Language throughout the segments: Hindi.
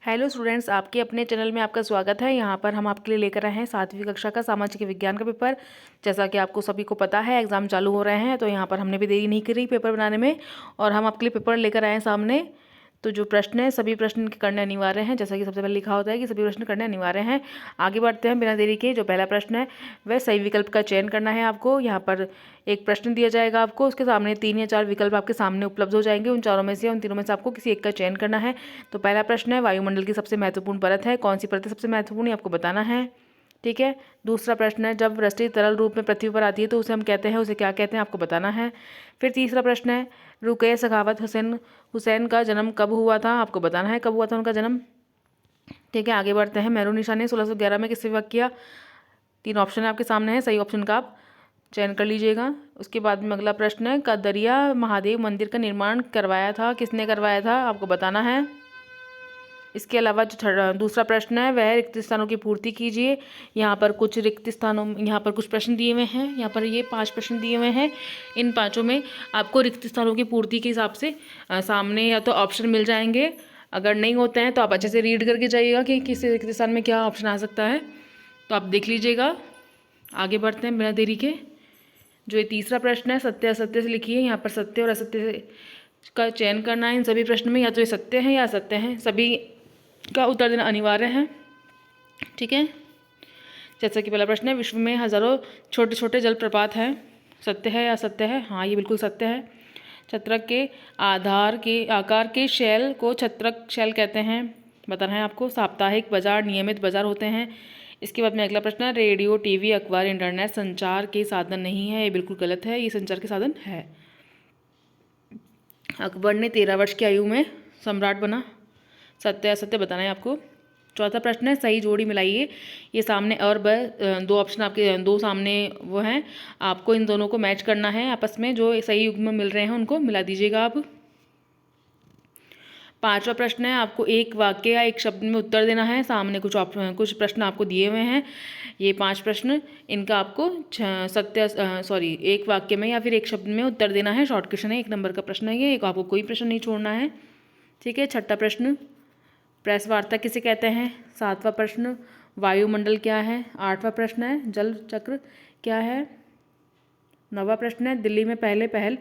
हेलो स्टूडेंट्स, आपके अपने चैनल में आपका स्वागत है। यहाँ पर हम आपके लिए लेकर आए हैं 7वीं कक्षा का सामाजिक विज्ञान का पेपर। जैसा कि आपको सभी को पता है, एग्ज़ाम चालू हो रहे हैं, तो यहाँ पर हमने भी देरी नहीं करी पेपर बनाने में और हम आपके लिए पेपर लेकर आए हैं सामने। तो जो प्रश्न है, सभी प्रश्न करने अनिवार्य हैं। जैसा कि सबसे पहले लिखा होता है कि सभी प्रश्न करने अनिवार्य हैं। आगे बढ़ते हैं बिना देरी के। जो पहला प्रश्न है वह सही विकल्प का चयन करना है आपको। यहाँ पर एक प्रश्न दिया जाएगा आपको, उसके सामने 3 या 4 विकल्प आपके सामने उपलब्ध हो जाएंगे। उन चारों में से, उन तीनों में से आपको किसी एक का चयन करना है। तो पहला प्रश्न है, वायुमंडल की सबसे महत्वपूर्ण परत है। कौन सी परत सबसे महत्वपूर्ण है, आपको बताना है। ठीक है। दूसरा प्रश्न है, जब वृष्टि तरल रूप में पृथ्वी पर आती है तो उसे हम कहते हैं, उसे क्या कहते हैं, आपको बताना है। फिर तीसरा प्रश्न है, रुकैया सखावत हुसैन का जन्म कब हुआ था, आपको बताना है कब हुआ था उनका जन्म। ठीक है। आगे बढ़ते हैं। मेहरुन्निसा ने 1611 में किससे विवाह किया। 3 ऑप्शन है आपके सामने है, सही ऑप्शन का आप चयन कर लीजिएगा। उसके बाद में अगला प्रश्न है, कदरिया महादेव मंदिर का निर्माण करवाया था, किसने करवाया था, आपको बताना है। इसके अलावा जो दूसरा प्रश्न है वह रिक्त स्थानों की पूर्ति कीजिए। यहाँ पर कुछ रिक्त स्थानों, यहाँ पर कुछ प्रश्न दिए हुए हैं। यहाँ पर ये 5 प्रश्न दिए हुए हैं। इन 5 में आपको रिक्त स्थानों की पूर्ति के हिसाब से सामने या तो ऑप्शन मिल जाएंगे। अगर नहीं होते हैं तो आप अच्छे से रीड करके जाइएगा कि किस रिक्त स्थान में क्या ऑप्शन आ सकता है, तो आप देख लीजिएगा। आगे बढ़ते हैं बिना देरी के। जो ये तीसरा प्रश्न है, सत्य असत्य से लिखिए। यहाँ पर सत्य और असत्य का चयन करना है। इन सभी प्रश्न में या तो ये सत्य है या असत्य है, सभी का उत्तर देना अनिवार्य है। ठीक है। जैसा कि पहला प्रश्न है, विश्व में हजारों छोटे छोटे जलप्रपात हैं, सत्य है या असत्य है। हाँ, ये बिल्कुल सत्य है। छत्रक के आकार के शैल को छत्रक शैल कहते हैं, बताना है आपको। साप्ताहिक बाजार नियमित बाजार होते हैं। इसके बाद में अगला प्रश्न है, रेडियो टीवी अखबार इंटरनेट संचार के साधन नहीं है, ये बिल्कुल गलत है, ये संचार के साधन है। अकबर ने 13 वर्ष की आयु में सम्राट बना, सत्य असत्य बताना है आपको। चौथा प्रश्न है, सही जोड़ी मिलाइए। ये सामने और ब 2 ऑप्शन आपके 2 सामने वो हैं, आपको इन दोनों को मैच करना है आपस में। जो सही युग्म मिल रहे हैं उनको मिला दीजिएगा आप। पांचवा प्रश्न है, आपको एक वाक्य या एक शब्द में उत्तर देना है। सामने कुछ प्रश्न आपको दिए हुए हैं। ये 5 प्रश्न, इनका आपको एक वाक्य में या फिर एक शब्द में उत्तर देना है। शॉर्ट क्वेश्चन है, 1 नंबर का प्रश्न है ये, एक आपको कोई प्रश्न नहीं छोड़ना है। ठीक है। छठा प्रश्न, प्रेस वार्ता किसे कहते हैं। 7वां प्रश्न, वायुमंडल क्या है। 8वां प्रश्न है, जल चक्र क्या है। 9वां प्रश्न है, दिल्ली में पहले पहल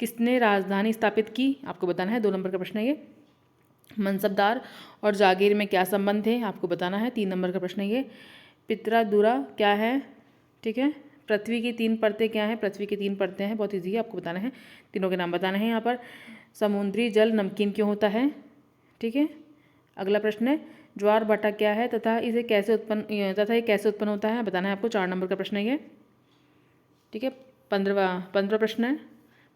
किसने राजधानी स्थापित की, आपको बताना है। 2 नंबर का प्रश्न है ये। मनसबदार और जागीर में क्या संबंध है, आपको बताना है। 3 नंबर का प्रश्न है ये। पितरादुरा क्या है। ठीक है। पृथ्वी की 3 परतें क्या हैं। पृथ्वी की 3 परतें हैं, बहुत ईजी है, आपको बताना है। तीनों के नाम बताना है यहाँ पर। समुद्री जल नमकीन क्यों होता है। ठीक है। अगला प्रश्न है, ज्वार भाटा क्या है तथा ये कैसे उत्पन्न होता है, बताना है आपको। 4 नंबर का प्रश्न है ये। ठीक है। 15वां प्रश्न है,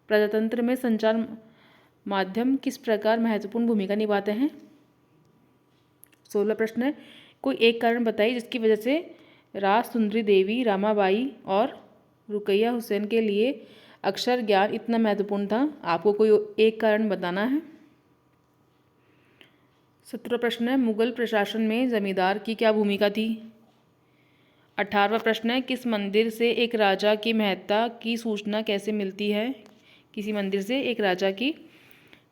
प्रजातंत्र में संचार माध्यम किस प्रकार महत्वपूर्ण भूमिका निभाते हैं। 16वां प्रश्न है, कोई एक कारण बताइए जिसकी वजह से राज सुंदरी देवी रामाबाई और रुकैया हुसैन के लिए अक्षर ज्ञान इतना महत्वपूर्ण था, आपको कोई एक कारण बताना है। 17वां प्रश्न है, मुगल प्रशासन में जमींदार की क्या भूमिका थी। 18वां प्रश्न है, किस मंदिर से एक राजा की महत्ता की सूचना कैसे मिलती है। किसी मंदिर से एक राजा की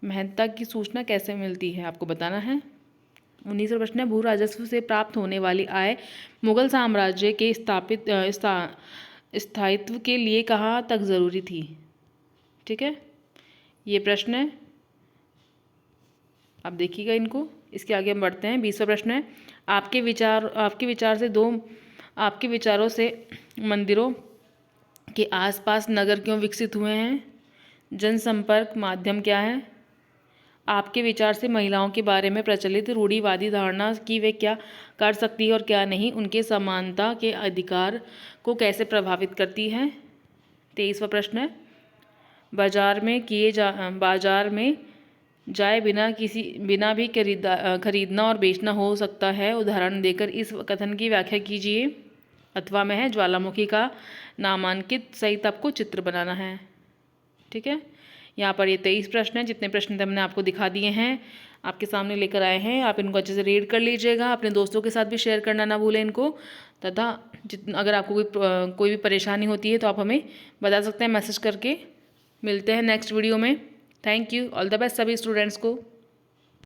महत्ता की सूचना कैसे मिलती है, आपको बताना है। 19वां प्रश्न है, भू राजस्व से प्राप्त होने वाली आय मुगल साम्राज्य के स्थायित्व के लिए कहाँ तक जरूरी थी। ठीक है। ये प्रश्न है, आप देखिएगा इनको। इसके आगे हम बढ़ते हैं। 20वां प्रश्न है, आपके विचारों से मंदिरों के आसपास नगर क्यों विकसित हुए हैं। जनसंपर्क माध्यम क्या है। आपके विचार से महिलाओं के बारे में प्रचलित रूढ़िवादी धारणा कि वे क्या कर सकती है और क्या नहीं, उनके समानता के अधिकार को कैसे प्रभावित करती है। 23वां प्रश्न है, बाजार में जाए बिना भी खरीदना और बेचना हो सकता है। उदाहरण देकर इस कथन की व्याख्या कीजिए। अथवा में है, ज्वालामुखी का नामांकित सहित आपको चित्र बनाना है। ठीक है। यहाँ पर ये 23 प्रश्न हैं। जितने प्रश्न थे हमने आपको दिखा दिए हैं, आपके सामने लेकर आए हैं। आप इनको अच्छे से रीड कर लीजिएगा। अपने दोस्तों के साथ भी शेयर करना ना भूलें इनको। तथा अगर आपको कोई भी परेशानी होती है तो आप हमें बता सकते हैं मैसेज करके। मिलते हैं नेक्स्ट वीडियो में। Thank you. All the best सभी स्टूडेंट्स को।